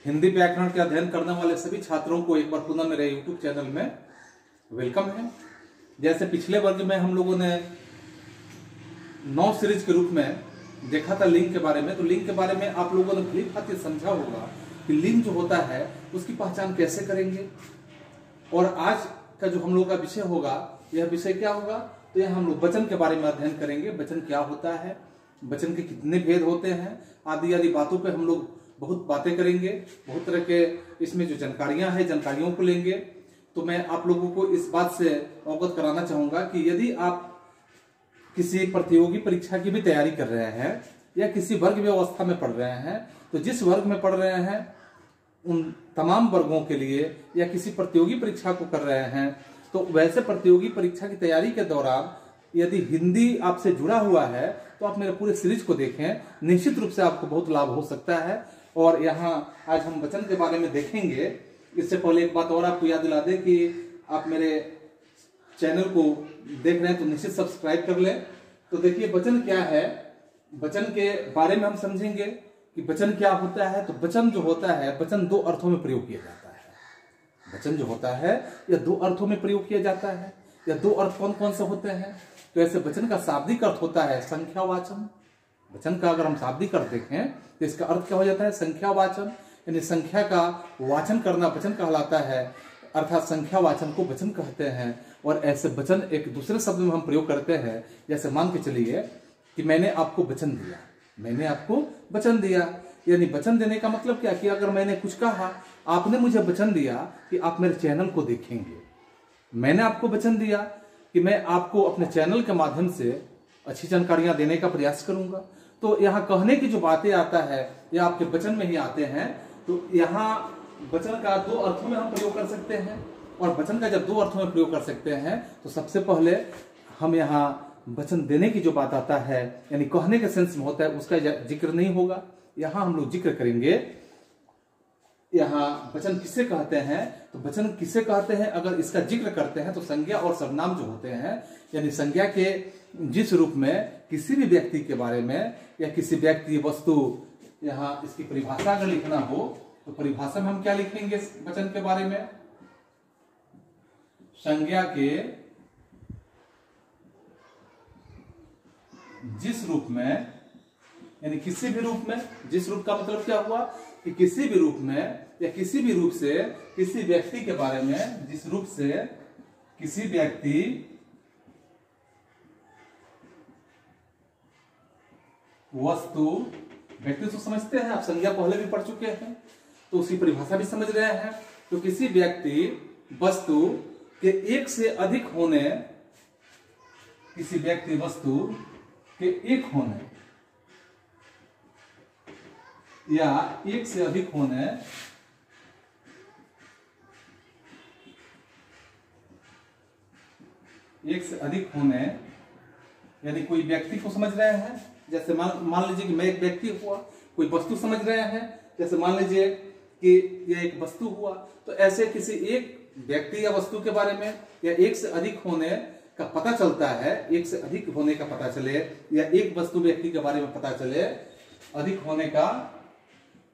हिंदी व्याकरण के अध्ययन करने वाले सभी छात्रों को एक बार पुनः मेरे YouTube चैनल में वेलकम है। जैसे पिछले वर्ग में हम लोगों ने 9 सीरीज के रूप में देखा था लिंग के बारे में, तो लिंग के बारे में आप लोगों ने भली भांति समझा होगा कि लिंग जो होता है उसकी पहचान कैसे करेंगे। और आज का जो हम लोग का विषय होगा, यह विषय क्या होगा, तो यह हम लोग वचन के बारे में अध्ययन करेंगे। वचन क्या होता है, वचन के कितने भेद होते हैं, आदि आदि बातों पे हम लोग बहुत बातें करेंगे। बहुत तरह के इसमें जो जानकारियां हैं, जानकारियों को लेंगे। तो मैं आप लोगों को इस बात से अवगत कराना चाहूंगा कि यदि आप किसी प्रतियोगी परीक्षा की भी तैयारी कर रहे हैं या किसी वर्ग व्यवस्था में पढ़ रहे हैं, तो जिस वर्ग में पढ़ रहे हैं उन तमाम वर्गों के लिए, या किसी प्रतियोगी परीक्षा को कर रहे हैं, तो वैसे प्रतियोगी परीक्षा की तैयारी के दौरान यदि हिंदी आपसे जुड़ा हुआ है तो आप मेरे पूरे सीरीज को देखें, निश्चित रूप से आपको बहुत लाभ हो सकता है। और यहाँ आज हम वचन के बारे में देखेंगे। इससे पहले एक बात और आपको याद दिला दें कि आप मेरे चैनल को देख रहे हैं तो निश्चित सब्सक्राइब कर लें। तो देखिए वचन क्या है, वचन के बारे में हम समझेंगे कि वचन क्या होता है। तो वचन जो होता है, वचन 2 अर्थों में प्रयोग किया जाता है। वचन जो होता है यह 2 अर्थों में प्रयोग किया जाता है। यह 2 अर्थ कौन कौन से होते हैं, तो ऐसे वचन का शाब्दिक अर्थ होता है संख्यावाचन। वचन का अगर हम शाब्दिक अर्थ देखें तो इसका अर्थ क्या हो जाता है, संख्यावाचन, यानी संख्या का वाचन करना वचन कहलाता है, अर्थात संख्यावाचन को वचन कहते हैं। और ऐसे वचन एक दूसरे शब्द में हम प्रयोग करते हैं। जैसे मान के चलिए कि मैंने आपको वचन दिया, मैंने आपको वचन दिया, यानी वचन देने का मतलब क्या कि अगर मैंने कुछ कहा, आपने मुझे वचन दिया कि आप मेरे चैनल को देखेंगे। मैंने आपको वचन दिया कि मैं आपको अपने चैनल के माध्यम से अच्छी जानकारियां देने का प्रयास करूंगा। तो यहाँ कहने की जो बातें आता है ये आपके वचन में ही आते हैं। तो यहाँ वचन का 2 अर्थों में हम प्रयोग कर सकते हैं। और वचन का जब 2 अर्थों में प्रयोग कर सकते हैं तो सबसे पहले हम यहाँ वचन देने की जो बात आता है, यानी कहने के सेंस में होता है, उसका जिक्र नहीं होगा। यहाँ हम लोग जिक्र करेंगे। यहाँ वचन किसे कहते हैं, तो वचन किसे कहते हैं अगर इसका जिक्र करते हैं तो संज्ञा और सर्वनाम जो होते हैं, यानी संज्ञा के जिस रूप में किसी भी व्यक्ति के बारे में या किसी व्यक्ति वस्तु, यहाँ इसकी परिभाषा अगर लिखना हो तो परिभाषा में हम क्या लिखेंगे वचन के बारे में, संज्ञा के जिस रूप में, यानी किसी भी रूप में, जिस रूप का मतलब क्या हुआ कि किसी भी रूप में या किसी भी रूप से किसी व्यक्ति के बारे में, जिस रूप से किसी व्यक्ति वस्तु, व्यक्ति तो समझते हैं आप, संज्ञा पहले भी पढ़ चुके हैं तो उसकी परिभाषा भी समझ रहे हैं। तो किसी व्यक्ति वस्तु के एक से अधिक होने, किसी व्यक्ति वस्तु के एक होने या एक से अधिक होने, एक से अधिक होने, यानी कोई व्यक्ति को समझ रहे हैं। जैसे मान लीजिए कि मैं एक व्यक्ति हुआ, कोई वस्तु समझ रहे हैं, जैसे मान लीजिए कि यह एक वस्तु हुआ। तो ऐसे किसी एक व्यक्ति या वस्तु के बारे में या एक से अधिक होने का पता चलता है, एक से अधिक होने का पता चले, या एक वस्तु व्यक्ति के बारे में पता चले, अधिक होने का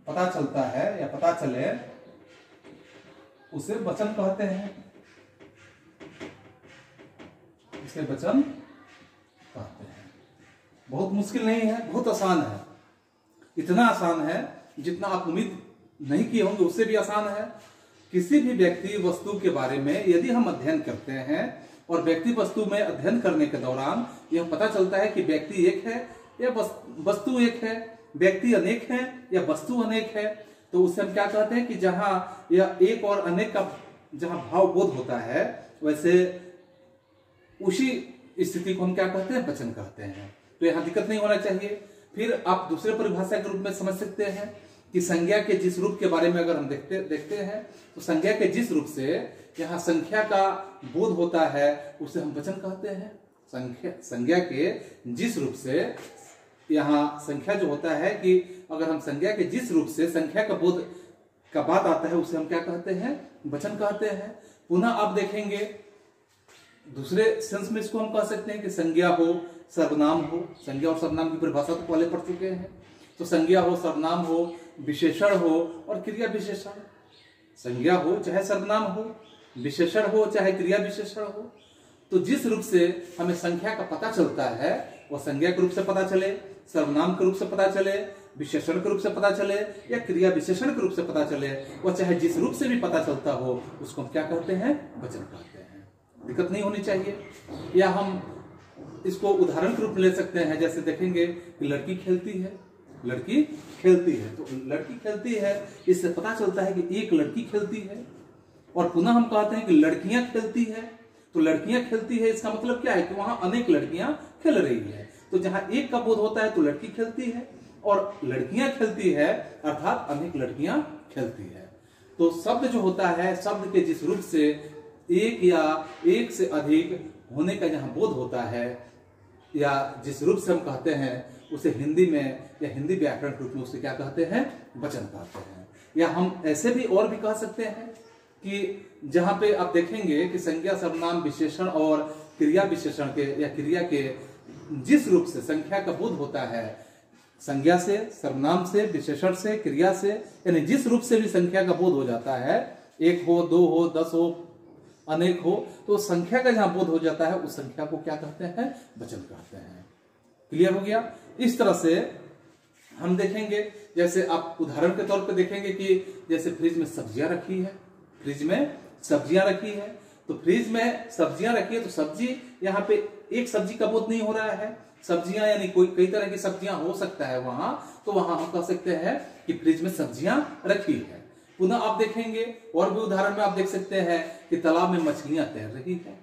पता चलता है या पता चले, उसे वचन कहते हैं। इसे वचन कहते हैं। बहुत मुश्किल नहीं है, बहुत आसान है। इतना आसान है जितना आप उम्मीद नहीं किए होंगे, उससे भी आसान है। किसी भी व्यक्ति वस्तु के बारे में यदि हम अध्ययन करते हैं और व्यक्ति वस्तु में अध्ययन करने के दौरान यह पता चलता है कि व्यक्ति एक है या वस्तु एक है, व्यक्ति अनेक है या वस्तु अनेक है, तो उससे हम क्या कहते हैं कि जहां यह एक और अनेक का जहां भाव बोध होता है, वैसे उसी स्थिति को हम क्या कहते हैं, वचन कहते हैं। तो यहां दिक्कत नहीं होना चाहिए। फिर आप दूसरे परिभाषा के रूप में समझ सकते हैं कि संज्ञा के जिस रूप के बारे में अगर हम देखते हैं तो संज्ञा के जिस रूप से यहाँ संख्या का बोध होता है उसे हम वचन कहते हैं। संज्ञा के जिस रूप से यहाँ संख्या जो होता है कि अगर हम संज्ञा के जिस रूप से संख्या का बोध का बात आता है उसे हम क्या कहते हैं, वचन कहते हैं। पुनः आप देखेंगे दूसरे सेंस में इसको हम कह सकते हैं कि संज्ञा हो, सर्वनाम हो। संज्ञा और सर्वनाम की परिभाषा तो पहले पढ़ चुके हैं। तो संज्ञा हो, सर्वनाम हो, विशेषण हो और क्रिया विशेषण। संज्ञा हो चाहे सर्वनाम हो, विशेषण हो चाहे क्रिया विशेषण हो, तो जिस रूप से हमें संख्या का पता चलता है वह संज्ञा के रूप से पता चले, सर्वनाम के रूप से पता चले, विशेषण के रूप से पता चले या क्रिया विशेषण के रूप से पता चले, वह चाहे जिस रूप से भी पता चलता हो उसको हम क्या कहते हैं? वचन कहते हैं। दिक्कत नहीं होनी चाहिए। या हम इसको उदाहरण के रूप में ले सकते हैं, जैसे देखेंगे कि लड़की खेलती है, लड़की खेलती है, तो लड़की खेलती है इससे पता चलता है कि एक लड़की खेलती है। और पुनः हम कहते हैं कि लड़कियां खेलती है, तो लड़कियां खेलती है इसका मतलब क्या है कि वहां अनेक लड़कियां खेल रही है। तो जहां एक का बोध होता है तो लड़की खेलती है, और लड़कियां खेलती है अर्थात अनेक लड़कियां खेलती है। तो शब्द जो होता है, शब्द के जिस रूप से एक या एक से अधिक होने का जहां बोध होता है, या जिस रूप से हम कहते हैं उसे हिंदी में या हिंदी व्याकरण के रूप में उसे क्या कहते हैं? वचन कहते हैं। या हम ऐसे भी और भी कह सकते हैं कि जहां पे आप देखेंगे कि संज्ञा, सर्वनाम, विशेषण और क्रिया विशेषण के या क्रिया के जिस रूप से संख्या का बोध होता है, संज्ञा से, सर्वनाम से, विशेषण से, क्रिया से, यानी जिस रूप से भी संख्या का बोध हो जाता है, एक हो, दो हो, 10 हो, अनेक हो, तो संख्या का जहां बोध हो जाता है उस संख्या को क्या कहते हैं? वचन कहते हैं। क्लियर हो गया? इस तरह से हम देखेंगे, जैसे आप उदाहरण के तौर पे देखेंगे कि जैसे फ्रिज में सब्जियां रखी है, फ्रिज में सब्जियां रखी है, तो फ्रिज में सब्जियां रखी है तो सब्जी, यहाँ पे एक सब्जी का बोध नहीं हो रहा है। सब्जियां यानी कोई कई तरह की सब्जियां हो सकता है वहां, तो वहां हम कह सकते हैं कि फ्रिज में सब्जियां रखी है। पुनः आप देखेंगे और भी उदाहरण में आप देख सकते हैं कि तालाब में मछलियां तैर रही है,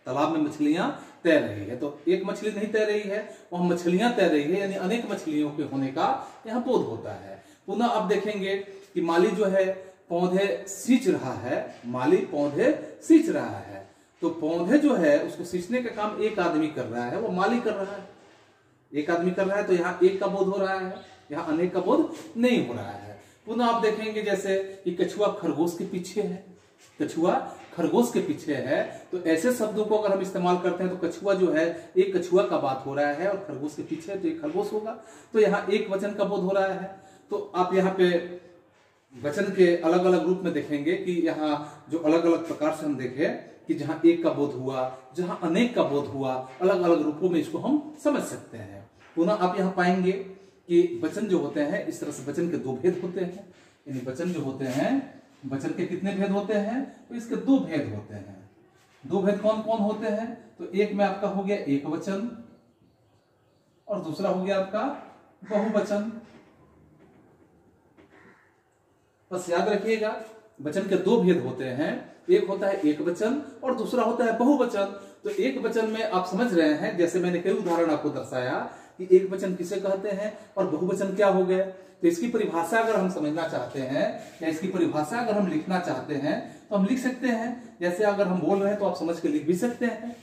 तालाब में मछलियां तैर रही है, तो एक मछली नहीं तैर रही है, वहां मछलियां तैर रही है, यानी अनेक मछलियों के होने का यहाँ बोध होता है। पुनः आप देखेंगे कि माली जो है पौधे सींच रहा है, माली पौधे सींच रहा है, तो पौधे जो है उसको सींचने का काम एक आदमी कर रहा है, वो माली कर रहा है, एक आदमी कर रहा है, तो यहाँ एक का बोध हो रहा है, यहाँ अनेक का बोध नहीं हो रहा है। पुनः आप देखेंगे जैसे कि कछुआ खरगोश के पीछे है, कछुआ खरगोश के पीछे है, तो ऐसे शब्दों को अगर हम इस्तेमाल करते हैं तो कछुआ जो है, एक कछुआ का बात हो रहा है और खरगोश के पीछे है तो एक खरगोश होगा, तो यहाँ एक वचन का बोध हो रहा है। तो आप यहाँ पे वचन के अलग अलग रूप में देखेंगे कि यहाँ जो अलग अलग प्रकार से हम देखें कि जहां एक का बोध हुआ, जहां अनेक का बोध हुआ, अलग अलग रूपों में इसको हम समझ सकते हैं। पुनः आप यहाँ पाएंगे कि वचन जो होते हैं, इस तरह से वचन के दो भेद होते हैं, यानी वचन जो होते हैं, वचन के कितने भेद होते हैं? तो इसके दो भेद होते हैं। दो भेद कौन कौन होते हैं? तो एक में आपका हो गया एक वचन और दूसरा हो गया आपका बहुवचन। बस याद रखिएगा, वचन के दो भेद होते हैं, एक होता है एक वचन और दूसरा होता है बहुवचन। तो एक वचन में आप समझ रहे हैं, जैसे मैंने कई उदाहरण आपको दर्शाया कि एक वचन किसे कहते हैं और बहुवचन क्या हो गए। तो इसकी परिभाषा अगर हम समझना चाहते हैं या इसकी परिभाषा अगर हम लिखना चाहते हैं तो हम लिख सकते हैं। जैसे अगर हम बोल रहे हैं तो आप समझ के लिख भी सकते हैं।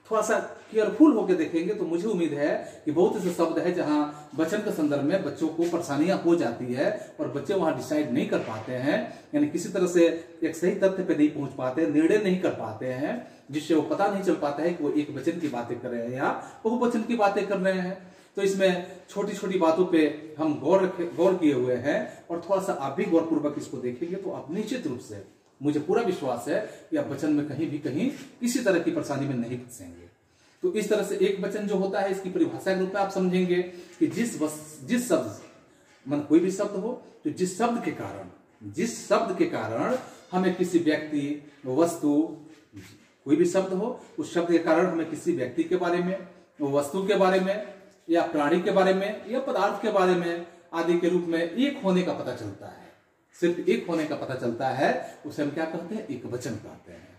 थोड़ा सा केयरफुल होकर देखेंगे तो मुझे उम्मीद है कि बहुत ऐसे शब्द है जहां वचन के संदर्भ में बच्चों को परेशानियां हो जाती है और बच्चे वहां डिसाइड नहीं कर पाते हैं, यानी किसी तरह से एक सही तथ्य पे नहीं पहुंच पाते, निर्णय नहीं कर पाते हैं, जिससे वो पता नहीं चल पाता है कि वो एक वचन की बातें कर रहे हैं या बहुवचन की बातें कर रहे हैं। तो इसमें छोटी छोटी बातों पे हम गौर किए हुए हैं और थोड़ा सा आप भी गौरपूर्वक इसको देखेंगे तो आप निश्चित रूप से, मुझे पूरा विश्वास है कि आप वचन में कहीं भी कहीं किसी तरह की परेशानी में नहीं फंसेंगे। तो इस तरह से एक वचन जो होता है, इसकी परिभाषा के रूप में आप समझेंगे कि जिस शब्द, मन कोई भी शब्द हो, तो जिस शब्द के कारण हमें किसी व्यक्ति, वस्तु, कोई भी शब्द हो, उस शब्द के कारण हमें किसी व्यक्ति के बारे में, वस्तु के बारे में या प्राणी के बारे में या पदार्थ के बारे में आदि के रूप में एक होने का पता चलता है, सिर्फ एक होने का पता चलता है, उसे हम क्या कहते हैं? एक वचन कहते हैं।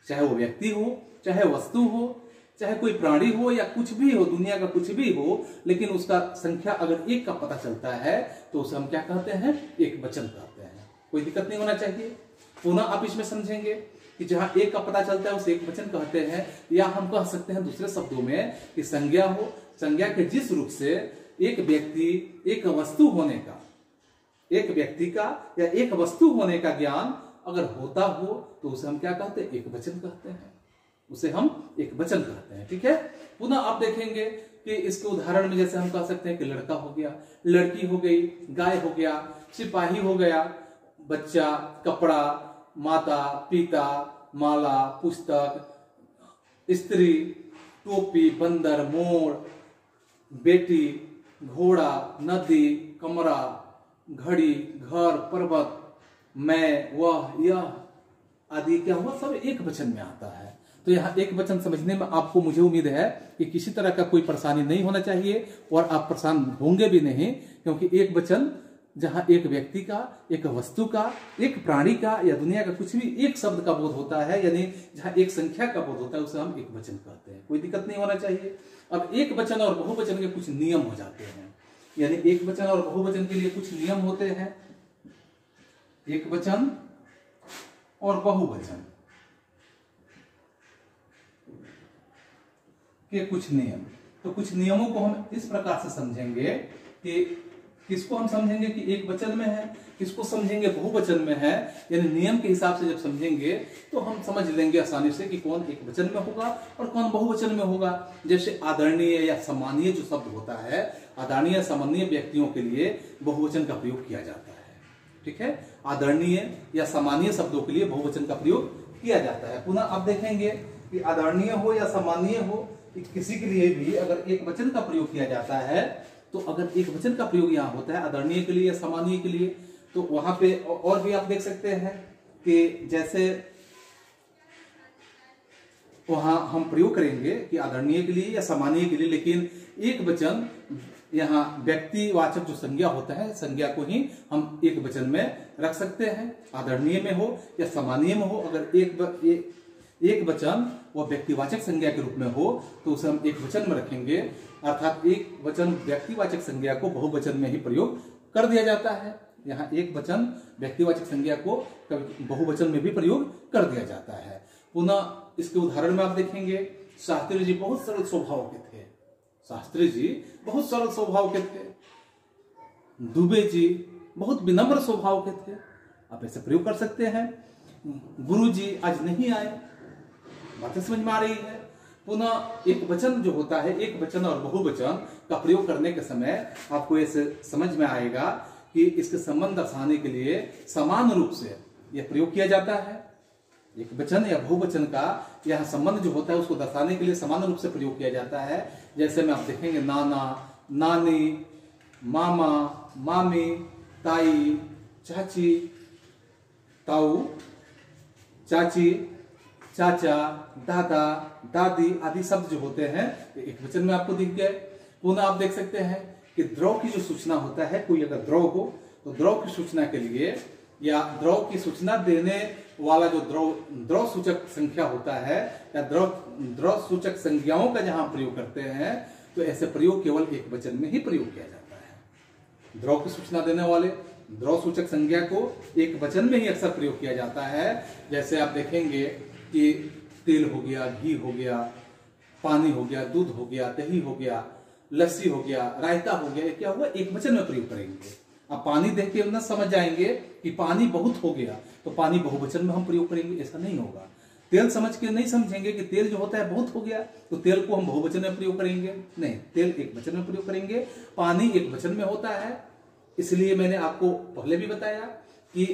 चाहे वो व्यक्ति हो, चाहे वस्तु हो, चाहे कोई प्राणी हो या कुछ भी हो, दुनिया का कुछ भी हो, लेकिन उसका संख्या अगर एक का पता चलता है तो उसे हम क्या कहते हैं? एक वचन कहते हैं। कोई दिक्कत नहीं होना चाहिए। पुनः आप इसमें समझेंगे कि जहां एक का पता चलता है उसे एक वचन कहते हैं, या हम कह सकते हैं दूसरे शब्दों में कि संज्ञा हो, संज्ञा के जिस रूप से एक व्यक्ति, एक वस्तु होने का, एक व्यक्ति का या एक वस्तु होने का ज्ञान अगर होता हो तो उसे हम क्या कहते हैं? एक वचन कहते हैं, उसे हम एक वचन कहते हैं। ठीक है। पुनः आप देखेंगे कि इसके उदाहरण में जैसे हम कह सकते हैं कि लड़का हो गया, लड़की हो गई, गाय हो गया, सिपाही हो गया, बच्चा, कपड़ा, माता, पिता, माला, पुस्तक, स्त्री, टोपी, बंदर, मोर, बेटी, घोड़ा, नदी, कमरा, घड़ी, घर, पर्वत, मैं, वह, यह आदि क्या हुआ, सब एक वचन में आता है। तो यहाँ एक वचन समझने में आपको, मुझे उम्मीद है कि किसी तरह का कोई परेशानी नहीं होना चाहिए और आप परेशान होंगे भी नहीं, क्योंकि एक वचन जहां एक व्यक्ति का, एक वस्तु का, एक प्राणी का या दुनिया का कुछ भी एक शब्द का बोध होता है, यानी जहां एक संख्या का बोध होता है उसे हम एक वचन कहते हैं। कोई दिक्कत नहीं होना चाहिए। अब एक वचन और बहुवचन के कुछ नियम हो जाते हैं, यानी एक वचन और बहुवचन के लिए कुछ नियम होते हैं। एक वचन और बहुवचन के कुछ नियम, तो कुछ नियमों को हम इस प्रकार से समझेंगे कि किसको हम समझेंगे कि एक वचन में है, किसको समझेंगे बहुवचन में है, यानी नियम के हिसाब से जब समझेंगे तो हम समझ लेंगे आसानी से कि कौन एक वचन में होगा और कौन बहुवचन में होगा। जैसे आदरणीय या सम्मानीय जो शब्द होता है, आदरणीय सम्मानीय व्यक्तियों के लिए बहुवचन का प्रयोग किया जाता है। ठीक है, आदरणीय या सम्मानीय शब्दों के लिए बहुवचन का प्रयोग किया जाता है। पुनः आप देखेंगे कि आदरणीय हो या सम्मानीय हो, किसी के लिए भी अगर एक वचन का प्रयोग किया जाता है, तो अगर एक वचन का प्रयोग यहाँ होता है आदरणीय के लिए या सम्मानीय के लिए, तो वहां पे और भी आप देख सकते हैं कि जैसे वहां हम प्रयोग करेंगे कि आदरणीय के लिए या सम्मानीय के लिए, लेकिन एक वचन यहाँ व्यक्तिवाचक जो संज्ञा होता है, संज्ञा को ही हम एक वचन में रख सकते हैं। आदरणीय में हो या सम्मानीय में हो, अगर एक वचन वो व्यक्तिवाचक संज्ञा के रूप में हो तो उसे हम एक वचन में रखेंगे, अर्थात एक वचन व्यक्तिवाचक संज्ञा को बहुवचन में ही प्रयोग कर दिया जाता है। यहाँ एक वचन व्यक्तिवाचक संज्ञा को बहुवचन में भी प्रयोग कर दिया जाता है। पुनः इसके उदाहरण में आप देखेंगे, शास्त्री जी बहुत सरल स्वभाव के थे, शास्त्री जी बहुत सरल स्वभाव के थे, दुबे जी बहुत विनम्र स्वभाव के थे, आप ऐसे प्रयोग कर सकते हैं। गुरु जी आज नहीं आए, बातें समझ में आ रही है। पुनः एक वचन जो होता है, एक वचन और बहुवचन का प्रयोग करने के समय आपको ऐसे समझ में आएगा कि इसके संबंध दर्शाने के लिए समान रूप से यह प्रयोग किया जाता है। एक वचन या बहुवचन का यह संबंध जो होता है उसको दर्शाने के लिए समान रूप से प्रयोग किया जाता है। जैसे में आप देखेंगे नाना, नानी, मामा, मामी, ताई, चाची, ताऊ, चाची, चाचा, दादा, दादी आदि शब्द जो होते हैं एक वचन में आपको दिख गए। पुनः आप देख सकते हैं कि द्रव की जो सूचना होता है, कोई अगर द्रव हो तो द्रव की सूचना के लिए या द्रव की सूचना देने वाला जो द्रव सूचक संख्या होता है या द्रव सूचक संज्ञाओं का जहां प्रयोग करते हैं, तो ऐसे प्रयोग केवल एक वचन में ही प्रयोग किया जाता है। द्रव की सूचना देने वाले द्रव सूचक संज्ञा को एक वचन में ही अक्सर प्रयोग किया जाता है। जैसे आप देखेंगे कि तेल हो गया, घी हो गया, पानी हो गया, दूध हो गया, दही हो गया, लस्सी हो गया, रायता हो गया, क्या हुआ एक वचन में प्रयोग करेंगे। अब पानी देख के ना समझ जाएंगे कि पानी बहुत हो गया तो पानी बहुवचन में हम प्रयोग करेंगे, ऐसा नहीं होगा। तेल समझ के नहीं समझेंगे कि तेल जो होता है बहुत हो गया तो तेल को हम बहुवचन में प्रयोग करेंगे, नहीं, तेल एक वचन में प्रयोग करेंगे। पानी एक वचन में होता है, इसलिए मैंने आपको पहले भी बताया कि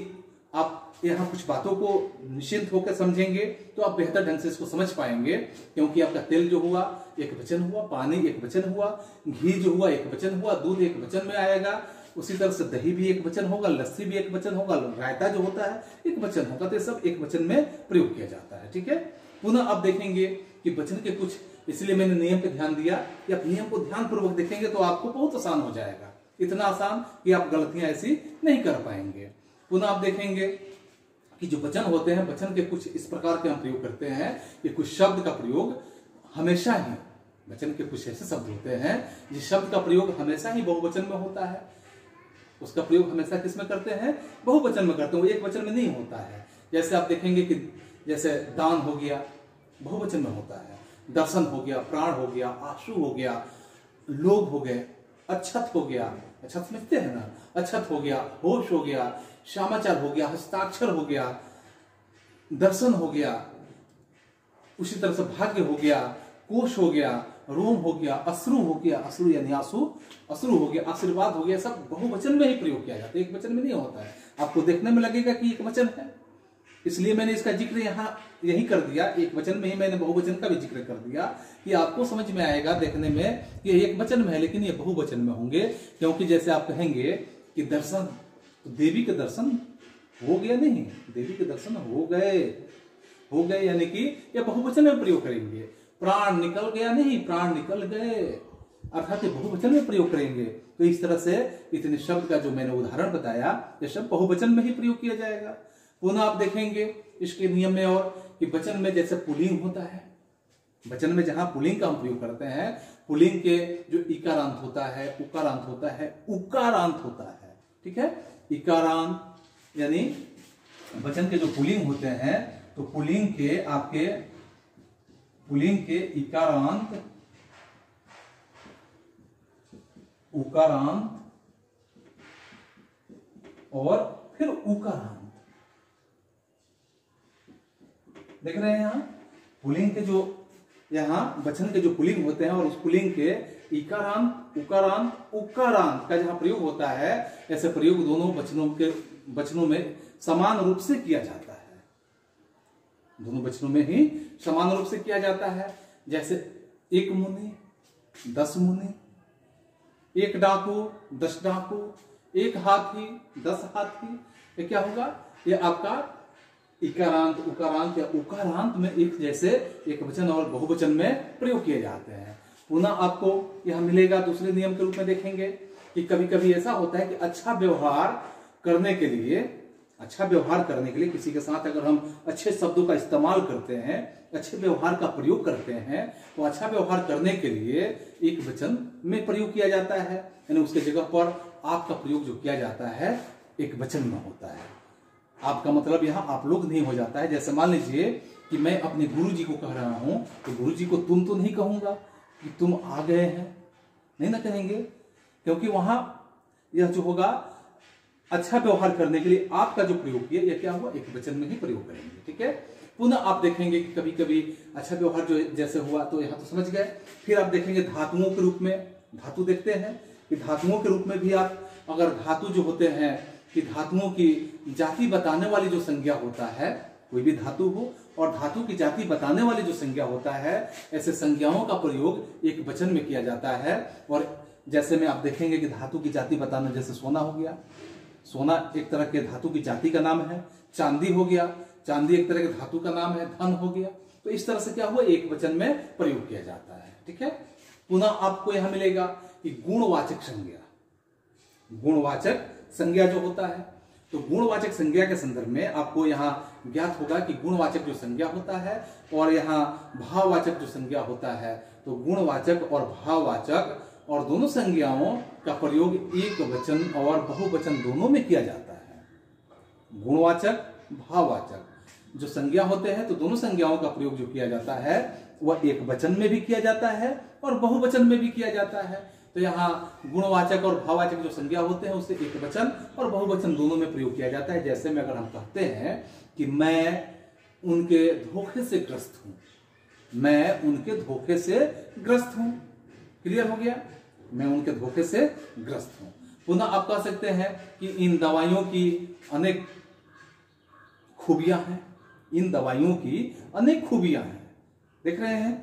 आप यहाँ कुछ बातों को निश्चिंत होकर समझेंगे तो आप बेहतर ढंग से इसको समझ पाएंगे, क्योंकि आपका तेल जो हुआ एक वचन हुआ, पानी एक वचन हुआ, घी जो हुआ एक वचन हुआ, दूध एक वचन में आएगा, उसी तरह से दही भी एक वचन होगा, लस्सी भी एक वचन होगा, रायता जो होता है एक वचन होगा। तो ये सब एक वचन में प्रयोग किया जाता है। ठीक है, पुनः आप देखेंगे कि वचन के कुछ, इसलिए मैंने नियम पे ध्यान दिया कि आप नियम को ध्यान पूर्वक देखेंगे तो आपको बहुत आसान हो जाएगा, इतना आसान कि आप गलतियां ऐसी नहीं कर पाएंगे। पुनः आप देखेंगे कि जो वचन होते हैं, वचन के कुछ इस प्रकार के हम प्रयोग करते हैं कि कुछ शब्द का प्रयोग हमेशा ही, वचन के कुछ ऐसे शब्द होते हैं जिस शब्द का प्रयोग हमेशा ही बहुवचन में होता है, उसका प्रयोग हमेशा किसमें करते हैं, बहुवचन में करते हैं, वो एक वचन में नहीं होता है। जैसे आप देखेंगे कि जैसे दान हो गया बहुवचन में होता है, दर्शन हो गया, प्राण हो गया, आंसू हो गया, लोग हो गए, अच्छत हो गया, अच्छत समझते हैं ना, अच्छत हो गया, होश हो गया, समाचार हो गया, हस्ताक्षर हो गया, दर्शन हो गया, उसी तरह से भाग्य हो गया, कोश हो गया, रोम हो गया, अश्रु हो गया, अश्रु यानी आंसू, अश्रु हो गया, आशीर्वाद हो गया, सब बहुवचन में ही प्रयोग किया जाता है, एक वचन में नहीं होता है। आपको देखने में लगेगा कि एक वचन है, इसलिए मैंने इसका जिक्र यहाँ यही कर दिया, एक वचन में ही मैंने बहुवचन का भी जिक्र कर दिया कि आपको समझ में आएगा देखने में कि ये एक वचन में है लेकिन ये बहुवचन में होंगे। क्योंकि जैसे आप कहेंगे कि दर्शन, तो देवी के दर्शन हो गया नहीं, देवी के दर्शन हो गए यानी कि ये बहुवचन में प्रयोग करेंगे। प्राण निकल गया नहीं, प्राण निकल गए, अर्थात ये बहुवचन में प्रयोग करेंगे। तो इस तरह से इतने शब्द का जो मैंने उदाहरण बताया, ये शब्द बहुवचन में ही प्रयोग किया जाएगा। पुनः आप देखेंगे इसके नियम में और कि वचन में जैसे पुल्लिंग होता है, वचन में जहां पुल्लिंग का हम प्रयोग करते हैं, पुल्लिंग के जो इकारांत होता है, उकारांत होता है, उकारांत होता है, ठीक है। इकारांत यानी वचन के जो पुल्लिंग होते हैं, तो पुल्लिंग के इकारांत, उकारांत और फिर उकारांत, देख रहे हैं यहां पुल्लिंग के जो, यहां वचन के जो पुल्लिंग होते हैं और उस पुल्लिंग के इकारांत, उकारांत, उकारांत का जहां प्रयोग होता है, ऐसे प्रयोग दोनों वचनों में समान रूप से किया जाता है, दोनों वचनों में ही समान रूप से किया जाता है। जैसे एक मुनि, 10 मुनि, एक डाकू, 10 डाकू, एक हाथी, 10 हाथी, ये क्या होगा, ये आपका इकारांत, उकारांत या उकारांत में एक जैसे एक वचन और बहुवचन में प्रयोग किए जाते हैं। पुनः आपको यह मिलेगा दूसरे नियम के रूप में देखेंगे कि कभी कभी ऐसा होता है कि अच्छा व्यवहार करने के लिए किसी के साथ अगर हम अच्छे शब्दों का इस्तेमाल करते हैं, अच्छे व्यवहार का प्रयोग करते हैं, तो अच्छा व्यवहार करने के लिए एक वचन में प्रयोग किया जाता है, यानी उसके जगह पर आपका प्रयोग जो किया जाता है एक वचन में होता है। आपका मतलब यहाँ आप लोग नहीं हो जाता है। जैसे मान लीजिए कि मैं अपने गुरु जी को कह रहा हूं, तो गुरु जी को तुम तो नहीं कहूंगा कि तुम आ गए हैं, नहीं ना कहेंगे, क्योंकि वहां यह जो होगा अच्छा व्यवहार करने के लिए आपका जो प्रयोग किया, यह क्या हुआ, एक वचन में ही प्रयोग करेंगे, ठीक है। पुनः आप देखेंगे कि कभी कभी अच्छा व्यवहार जो जैसे हुआ, तो यहाँ तो समझ गए। फिर आप देखेंगे धातुओं के रूप में, धातु देखते हैं कि धातुओं के रूप में भी आप अगर धातु जो होते हैं कि धातुओं की जाति बताने वाली जो संज्ञा होता है, कोई भी धातु हो और धातु की जाति बताने वाली जो संज्ञा होता है, ऐसे संज्ञाओं का प्रयोग एक वचन में किया जाता है। और जैसे में आप देखेंगे कि धातु की जाति बताना, जैसे सोना हो गया, सोना एक तरह के धातु की जाति का नाम है। चांदी हो गया, चांदी एक तरह के धातु का नाम है। धन हो गया, तो इस तरह से क्या हुआ, एक वचन में प्रयोग किया जाता है, ठीक है। पुनः आपको यहां मिलेगा कि गुणवाचक संज्ञा, गुणवाचक संज्ञा जो होता है, तो गुणवाचक संज्ञा के संदर्भ में आपको यहाँ ज्ञात होगा कि गुणवाचक जो संज्ञा होता है और यहाँ भाववाचक जो संज्ञा होता है, तो गुणवाचक और भाववाचक और दोनों संज्ञाओं का प्रयोग एक वचन और बहुवचन दोनों में किया जाता है। गुणवाचक, भाववाचक जो संज्ञा होते हैं, तो दोनों संज्ञाओं का प्रयोग जो किया जाता है वह एक वचन में भी किया जाता है और बहुवचन में भी किया जाता है। तो यहाँ गुणवाचक और भाववाचक जो संज्ञा होते हैं उससे एक वचन और बहुवचन दोनों में प्रयोग किया जाता है। जैसे में अगर हम कहते हैं कि मैं उनके धोखे से ग्रस्त हूं, मैं उनके धोखे से ग्रस्त हूं, क्लियर हो गया, मैं उनके धोखे से ग्रस्त हूं। पुनः आप कह सकते हैं कि इन दवाइयों की अनेक खूबियां हैं, इन दवाइयों की अनेक खूबियां हैं, देख रहे हैं।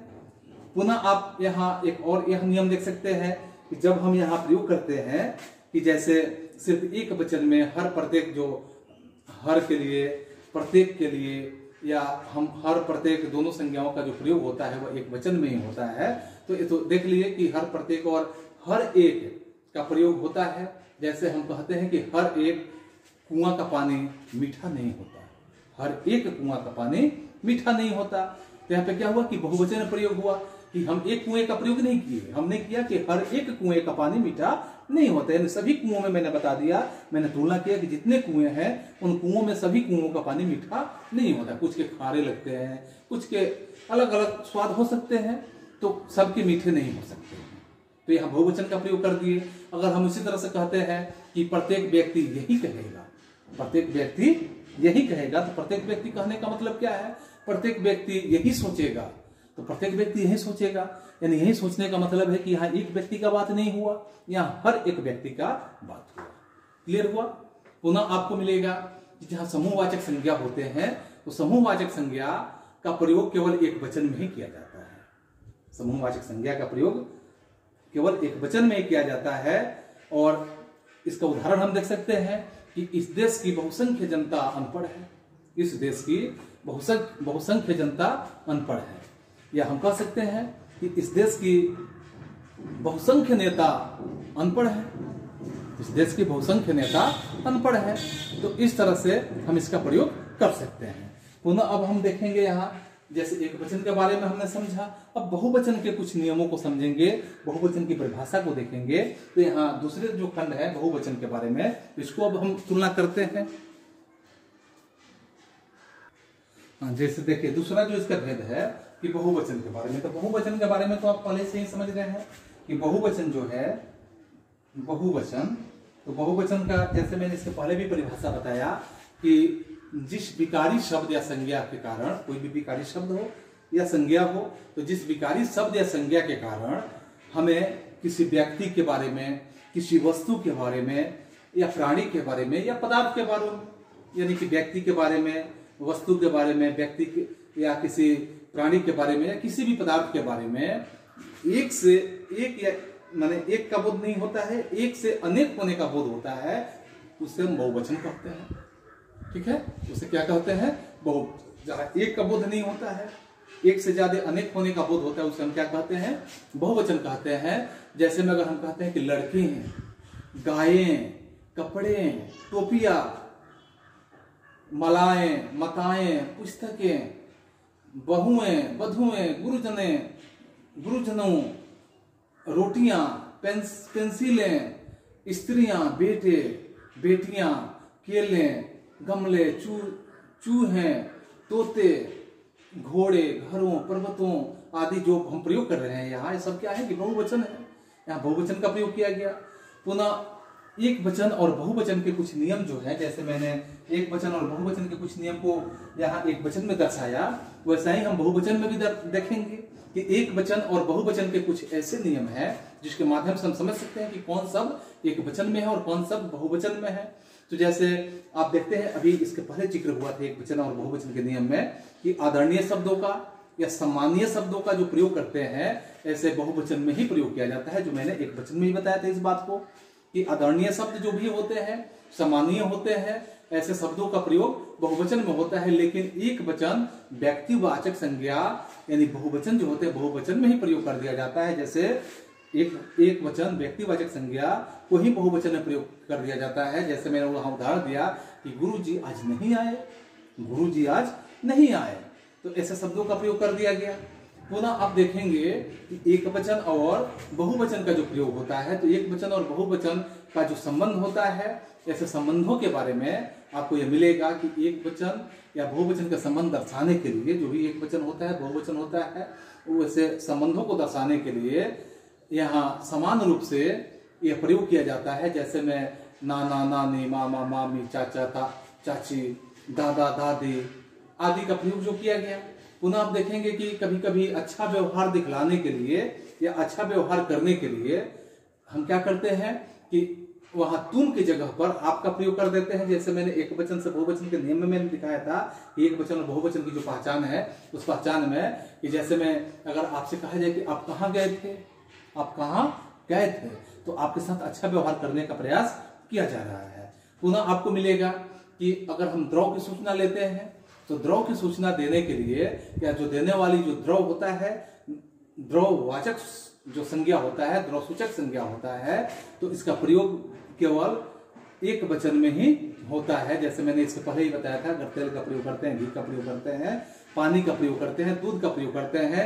पुनः आप यहाँ एक और यह नियम देख सकते हैं कि जब हम यहाँ प्रयोग करते हैं कि जैसे सिर्फ एक वचन में हर प्रत्येक जो हर के लिए, प्रत्येक के लिए, या हम हर प्रत्येक दोनों संज्ञाओं का जो प्रयोग होता है वह एक वचन में ही होता है। तो ये तो देख लिए कि हर प्रत्येक और हर एक का प्रयोग होता है। जैसे हम कहते हैं कि हर एक कुआं का पानी मीठा नहीं होता, हर एक कुआं का पानी मीठा नहीं होता। तो यहाँ पे क्या हुआ कि बहुवचन में प्रयोग हुआ कि हम एक कुएं का प्रयोग नहीं किए, हमने किया कि हर एक कुएं का पानी मीठा नहीं होता। यानी सभी कुओं में मैंने बता दिया, मैंने तुलना किया कि जितने कुएं हैं उन कुओं में सभी कुओं का पानी मीठा नहीं होता। कुछ के खारे लगते हैं, कुछ के अलग अलग स्वाद हो सकते हैं, तो सबके मीठे नहीं हो सकते हैं। तो यहाँ बहुवचन का प्रयोग कर दिए। अगर हम इसी तरह से कहते हैं कि प्रत्येक व्यक्ति यही कहेगा, प्रत्येक व्यक्ति यही कहेगा, तो प्रत्येक व्यक्ति कहने का मतलब क्या है, प्रत्येक व्यक्ति यही सोचेगा। तो प्रत्येक व्यक्ति यही सोचेगा। यानी यही सोचने का मतलब है कि यहाँ एक व्यक्ति का बात नहीं हुआ, यहाँ हर एक व्यक्ति का बात हुआ। क्लियर हुआ? पुनः आपको मिलेगा कि जहां समूहवाचक संज्ञा होते हैं तो समूहवाचक संज्ञा का प्रयोग केवल एक वचन में ही किया जाता है। समूहवाचक संज्ञा का प्रयोग केवल एक वचन में ही किया जाता है। और इसका उदाहरण हम देख सकते हैं कि इस देश की बहुसंख्य जनता अनपढ़ है। इस देश की बहुसंख्य जनता अनपढ़ है। या हम कह सकते हैं कि इस देश की बहुसंख्य नेता अनपढ़ है। इस देश की बहुसंख्य नेता अनपढ़ है। तो इस तरह से हम इसका प्रयोग कर सकते हैं। पुनः अब हम देखेंगे यहाँ, जैसे एक वचन के बारे में हमने समझा, अब बहुवचन के कुछ नियमों को समझेंगे, बहुवचन की परिभाषा को देखेंगे। तो यहाँ दूसरे जो खंड है बहुवचन के बारे में, इसको अब हम तुलना करते हैं। जैसे देखिए दूसरा जो इसका भेद है कि बहुवचन के बारे में, तो बहुवचन के बारे में तो आप पहले से ही समझ रहे हैं कि बहुवचन जो है, बहुवचन, तो बहुवचन का जैसे मैंने इसके पहले भी परिभाषा बताया कि जिस विकारी शब्द या संज्ञा के कारण, कोई भी विकारी शब्द हो या संज्ञा हो, तो जिस विकारी शब्द या संज्ञा के कारण हमें किसी व्यक्ति के बारे में, किसी वस्तु के बारे में, या प्राणी के बारे में, या पदार्थ के बारे में, यानी कि व्यक्ति के बारे में, वस्तु के बारे में, व्यक्ति के या किसी प्राणी के बारे में, या किसी भी पदार्थ के बारे में एक से एक या माने एक का बोध नहीं होता है, एक से अनेक होने का बोध होता है, उसे हम बहुवचन कहते हैं। ठीक है, उसे क्या कहते हैं? जहां एक का बोध नहीं होता है, एक से ज्यादा अनेक होने का बोध होता है, उसे हम क्या कहते हैं? बहुवचन कहते हैं। जैसे में अगर हम कहते हैं कि लड़के हैं, गायें, कपड़े, टोपियां, मलाएं, मताएं, पुस्तकें, बहुएं, बधुएं, गुरुजनों, रोटियां, पेंसिलें, स्त्रियां, बेटे, बेटियां, केले, गमले, चूहे, तोते, घोड़े, घरों, पर्वतों आदि जो हम प्रयोग कर रहे हैं यहाँ, ये सब क्या है कि बहुवचन है। यहाँ बहुवचन का प्रयोग किया गया। पुनः एक वचन और बहुवचन के कुछ नियम जो है, जैसे मैंने एक वचन और बहुवचन के कुछ नियम को यहाँ एक वचन में दर्शाया, वैसा ही हम बहुवचन में भी देखेंगे कि एक वचन और बहुवचन के कुछ ऐसे नियम है जिसके माध्यम से हम समझ सकते हैं कि कौन शब्द एक वचन में है और कौन शब्द बहुवचन में है। तो जैसे आप देखते हैं, अभी इसके पहले जिक्र हुआ था एक वचन और बहुवचन के नियम में कि आदरणीय शब्दों का या सम्मानीय शब्दों का जो प्रयोग करते हैं, ऐसे बहुवचन में ही प्रयोग किया जाता है। जो मैंने एक वचन में ही बताया था इस बात को कि आदरणीय शब्द जो भी होते हैं, सम्मानीय होते हैं, ऐसे शब्दों का प्रयोग बहुवचन में होता है। लेकिन एक वचन व्यक्तिवाचक संज्ञा यानी बहुवचन जो होते हैं, बहुवचन में ही प्रयोग कर दिया जाता है। जैसे एक वचन व्यक्तिवाचक संज्ञा को ही बहुवचन में प्रयोग कर दिया जाता है। जैसे मैंने वहां उदाहरण दिया कि गुरुजी आज नहीं आए, गुरुजी आज नहीं आए, तो ऐसे शब्दों का प्रयोग कर दिया गया। पुनः आप देखेंगे कि एक वचन और बहुवचन का जो प्रयोग होता है, तो एक वचन और बहुवचन का जो संबंध होता है, ऐसे संबंधों के बारे में आपको यह मिलेगा कि एक वचन या बहुवचन का संबंध दर्शाने के लिए, जो भी एक वचन होता है, बहुवचन होता है, वैसे संबंधों को दर्शाने के लिए यहाँ समान रूप से यह प्रयोग किया जाता है। जैसे में नाना, नानी, मामा, मामी, चाचा, चाची, दादा, दादी आदि का प्रयोग जो किया गया। पुनः आप देखेंगे कि कभी कभी अच्छा व्यवहार दिखलाने के लिए या अच्छा व्यवहार करने के लिए हम क्या करते हैं कि वहां तुम की जगह पर आपका प्रयोग कर देते हैं। जैसे मैंने एक वचन से बहुवचन के नियम में मैंने दिखाया था, एक वचन और बहुवचन की जो पहचान है, उस पहचान में कि जैसे मैं अगर आपसे कहा जाए कि आप कहाँ गए थे, आप कहाँ गए थे, तो आपके साथ अच्छा व्यवहार करने का प्रयास किया जा रहा है। पुनः आपको मिलेगा कि अगर हम द्रव की सूचना लेते हैं, तो द्रव की सूचना देने के लिए या जो देने वाली जो द्रव होता है, द्रववाचक जो संज्ञा होता है, द्रव सूचक संज्ञा होता है, तो इसका प्रयोग केवल एक वचन में ही होता है। जैसे मैंने इससे पहले ही बताया था, अगर तेल का प्रयोग करते हैं, घी का प्रयोग करते हैं, पानी का प्रयोग करते हैं, दूध का प्रयोग करते हैं,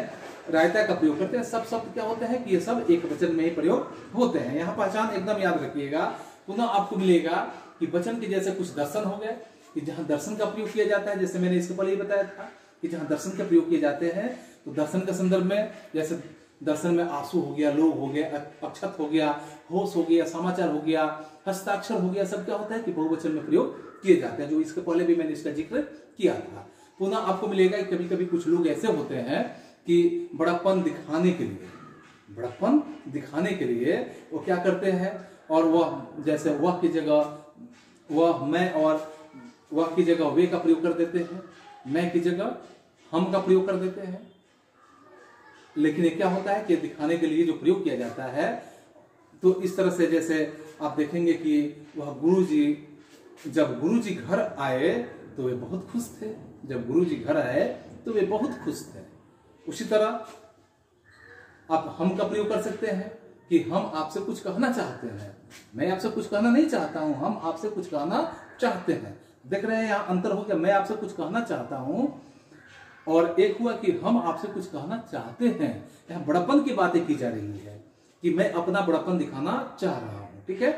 रायता का प्रयोग करते हैं, सब शब्द क्या होते हैं कि ये सब एक वचन में ही प्रयोग होते हैं। यहाँ पहचान एकदम याद रखिएगा। पुनः आपको मिलेगा कि वचन के जैसे कुछ दर्शन हो गए कि जहां दर्शन का प्रयोग किया जाता है, जैसे मैंने इसके पहले ही बताया था कि जहां दर्शन का प्रयोग किए जाते हैं, तो दर्शन के संदर्भ में जैसे दर्शन में आंसू हो गया, लोभ हो गया, अक्षत हो गया, होश हो गया, समाचार हो गया, हस्ताक्षर हो गया, सब क्या होता है कि बहुवचन में प्रयोग किए जाते हैं, जो इसके पहले भी मैंने इसका जिक्र किया था। पुनः आपको मिलेगा कि कभी कभी कुछ लोग ऐसे होते हैं कि बड़प्पन दिखाने के लिए वो क्या करते हैं, और वह जैसे वह की जगह वह, मैं, और वह की जगह वे का प्रयोग कर देते हैं, मैं की जगह हम का प्रयोग कर देते हैं। लेकिन ये क्या होता है कि दिखाने के लिए जो प्रयोग किया जाता है, तो इस तरह से जैसे आप देखेंगे कि वह गुरुजी, जब गुरुजी घर आए तो वे बहुत खुश थे, जब गुरुजी घर आए तो वे बहुत खुश थे। उसी तरह आप हम का प्रयोग कर सकते हैं कि हम आपसे कुछ कहना चाहते हैं, मैं आपसे कुछ कहना नहीं चाहता हूं, हम आपसे कुछ कहना चाहते हैं। देख रहे हैं यहाँ अंतर हो गया, मैं आपसे कुछ कहना चाहता हूं और एक हुआ कि हम आपसे कुछ कहना चाहते हैं। यहाँ बड़प्पन की बातें की जा रही है कि मैं अपना बड़प्पन दिखाना चाह रहा हूं। ठीक है,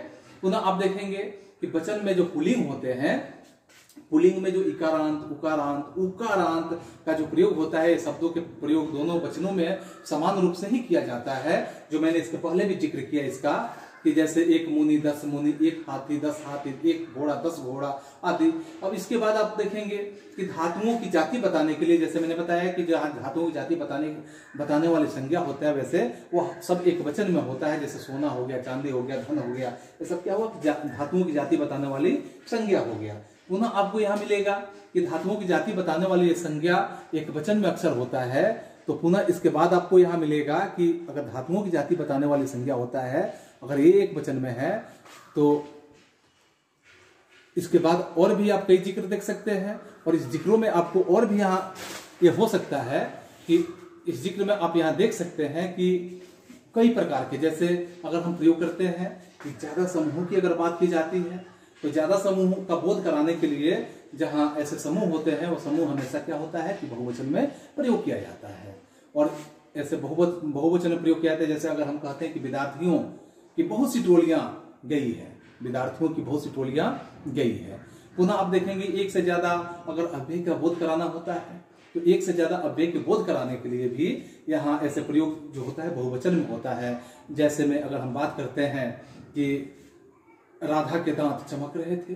पुनः आप देखेंगे कि वचन में जो पुल्लिंग होते हैं, पुल्लिंग में जो इकारांत, उकारांत, उकारांत का जो प्रयोग होता है, शब्दों के प्रयोग दोनों वचनों में समान रूप से ही किया जाता है। जो मैंने इसके पहले भी जिक्र किया इसका, कि जैसे एक मुनि 10 मुनि, एक हाथी 10 हाथी, एक घोड़ा 10 घोड़ा आदि। अब इसके बाद आप देखेंगे कि धातुओं की जाति बताने के लिए, जैसे मैंने बताया कि जहां धातुओं की जाति बताने वाली संज्ञा होता है, वैसे वो सब एक वचन में होता है। जैसे सोना हो गया, चांदी हो गया, धन हो गया, ये सब क्या हुआ, धातुओं की जाति बताने वाली संज्ञा हो गया। पुनः आपको यहाँ मिलेगा कि धातुओं की जाति बताने वाली संज्ञा एक वचन में अक्सर होता है। तो पुनः इसके बाद आपको यहाँ मिलेगा कि अगर धातुओं की जाति बताने वाली संज्ञा होता है, अगर ये एक वचन में है, तो इसके बाद और भी आप कई जिक्र देख सकते हैं। और इस जिक्रों में आपको और भी यहाँ ये हो सकता है कि इस जिक्र में आप यहाँ देख सकते हैं कि कई प्रकार के, जैसे अगर हम प्रयोग करते हैं कि ज्यादा समूह की अगर बात की जाती है, तो ज्यादा समूह का बोध कराने के लिए जहां ऐसे समूह होते हैं, वो समूह हमेशा क्या होता है कि बहुवचन में प्रयोग किया जाता है। और ऐसे बहुवचन में प्रयोग किया जाता है। जैसे अगर हम कहते हैं कि विद्यार्थियों की बहुत सी टोलियां गई है, विद्यार्थियों की बहुत सी टोलियां गई है। पुनः आप देखेंगे एक से ज्यादा अगर अव्यय का बोध कराना होता है, तो एक से ज्यादा अव्यय के बोध कराने के लिए भी यहाँ ऐसे प्रयोग जो होता है बहुवचन में होता है। जैसे में अगर हम बात करते हैं कि राधा के दांत चमक रहे थे,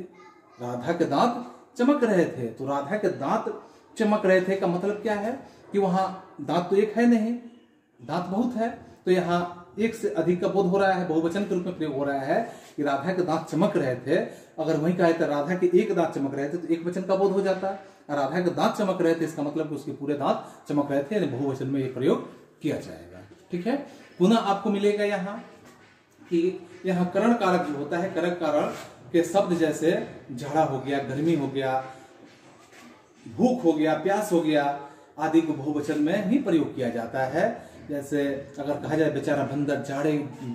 राधा के दांत चमक रहे थे, तो राधा के दांत चमक रहे थे का मतलब क्या है कि वहां दांत तो एक है नहीं, दांत बहुत है। तो यहाँ एक से अधिक का बोध हो रहा है, बहुवचन के रूप में प्रयोग हो रहा है कि राधा के दांत चमक रहे थे। अगर वही कहे तो राधा के एक दांत चमक रहे थे, तो एक वचन का बोध हो जाता है। राधा के दांत चमक रहे थे, इसका मतलब कि उसके पूरे दांत चमक रहे थे, यानी बहुवचन में ये प्रयोग किया जाएगा। ठीक है, पुनः आपको मिलेगा यहाँ कि यहाँ करण कारक जो होता है, करण कारक के शब्द जैसे झाड़ा हो गया, गर्मी हो गया, भूख हो गया, प्यास हो गया आदि को बहुवचन में ही प्रयोग किया जाता है। जैसे अगर कहा जाए बेचारा बंदर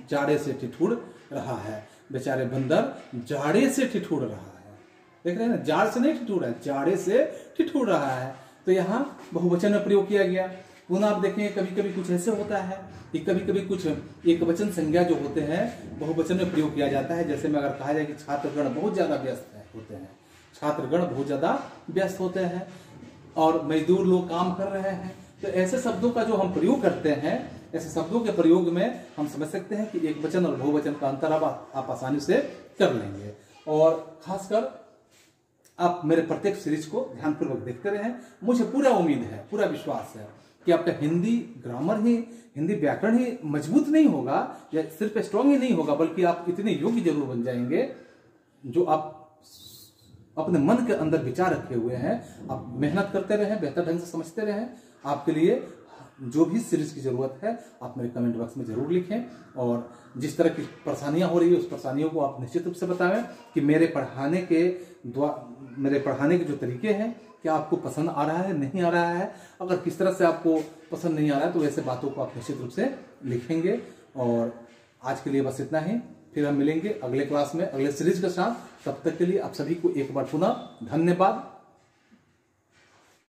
जाड़े से ठिठुर रहा है, बेचारे बंदर जाड़े से ठिठुर रहा है। देख रहे हैं ना, जाड़ से नहीं ठिठुर है, जाड़े से ठिठुर रहा है। तो यहाँ बहुवचन में प्रयोग किया गया। पुनः आप देखेंगे कभी कभी कुछ ऐसे होता है कि कभी कभी कुछ एक वचन संज्ञा जो होते हैं बहुवचन में प्रयोग किया जाता है। जैसे में अगर कहा जाए कि छात्रगण बहुत ज्यादा व्यस्त होते हैं, छात्रगण बहुत ज्यादा व्यस्त होते हैं और मजदूर लोग काम कर रहे हैं, तो ऐसे शब्दों का जो हम प्रयोग करते हैं, ऐसे शब्दों के प्रयोग में हम समझ सकते हैं कि एक वचन और बहुवचन का अंतर आप आसानी से कर लेंगे। और खासकर आप मेरे प्रत्येक सीरीज को ध्यानपूर्वक देखते रहें। मुझे पूरा उम्मीद है, पूरा विश्वास है कि आपका हिंदी ग्रामर ही, हिंदी व्याकरण ही मजबूत नहीं होगा या सिर्फ स्ट्रांग ही नहीं होगा, बल्कि आप इतने योग्य जरूर बन जाएंगे जो आप अपने मन के अंदर विचार रखे हुए हैं। आप मेहनत करते रहें, बेहतर ढंग से समझते रहें। आपके लिए जो भी सीरीज की जरूरत है आप मेरे कमेंट बॉक्स में जरूर लिखें, और जिस तरह की परेशानियां हो रही है उस परेशानियों को आप निश्चित रूप से बताएं कि मेरे पढ़ाने के जो तरीके हैं क्या आपको पसंद आ रहा है, नहीं आ रहा है। अगर किस तरह से आपको पसंद नहीं आ रहा है तो वैसे बातों को आप निश्चित रूप से लिखेंगे। और आज के लिए बस इतना ही, फिर हम मिलेंगे अगले क्लास में अगले सीरीज के साथ। तब तक के लिए आप सभी को एक बार पुनः धन्यवाद।